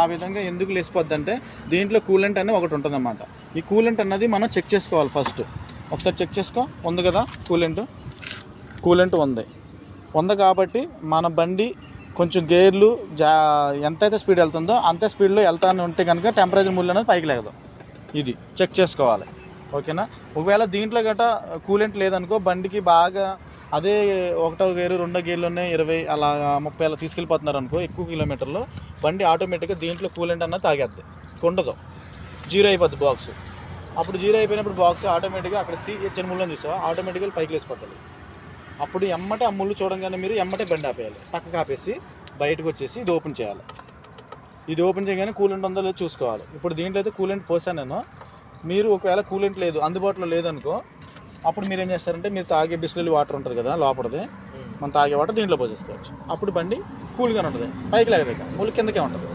ఆ విధంగా ఎందుకు లేసిపోద్ది అంటే దీంట్లో కూలెంట్ అనేది ఒకటి ఉంటుందన్నమాట. ఈ కూలెంట్ అన్నది మనం చెక్ చేసుకోవాలి. ఫస్ట్ ఒకసారి చెక్ చేసుకో. ఉంది కదా కూలెంట్ ఉంది కాబట్టి మన బండి కొంచెం గేర్లు ఎంతైతే స్పీడ్ వెళ్తుందో అంతే స్పీడ్లో వెళ్తాను ఉంటే కనుక టెంపరేచర్ మూల్యం అనేది పైకి లేగదు. ఇది చెక్ చేసుకోవాలి. ఓకేనా. ఒకవేళ దీంట్లో గట్రా కూలెంట్ లేదనుకో బండికి బాగా అదే 1వ గేరు 2వ గేర్లు ఉన్నాయి 20 అలా 30 అలా తీసుకెళ్ళిపోతున్నారు అనుకో ఎక్కువ కిలోమీటర్లు, బండి ఆటోమేటిక్గా దీంట్లో కూలెంట్ అన్నది తాగేద్ది, ఉండదు, జీరో అయిపోద్ది బాక్స్. అప్పుడు జీరో అయిపోయినప్పుడు బాక్స్ ఆటోమేటిక్గా అక్కడ సిహెచ్ఎన్ ముళ్ళని చూసావా ఆటోమేటిక్గా పైకి లేసిపోతుంది. అప్పుడు ఎమ్మటే ఆ ముళ్ళు చూడంగానే మీరు ఎమ్మటే బండి ఆపేయాలి. పక్కకు ఆపేసి బయటకు వచ్చేసి ఇది ఓపెన్ చేయాలి. ఇది ఓపెన్ చేయగానే కూలెంట్ ఉందో లేదో చూసుకోవాలి. ఇప్పుడు దీంట్లో అయితే కూలెంట్ పోసాను నేను. మీరు ఒకవేళ కూలెంట్ లేదు అందుబాటులో లేదనుకో అప్పుడు మీరు ఏం చేస్తారంటే మీరు తాగే బిస్లరీ వాటర్ ఉంటుంది కదా లోపలిది, మనం తాగే వాటర్ దీంట్లో పోసేసుకోవచ్చు. అప్పుడు బండి కూల్గానే ఉంటుంది, పైకి లేకపోతే ముళ్ళు కిందకే ఉంటుంది.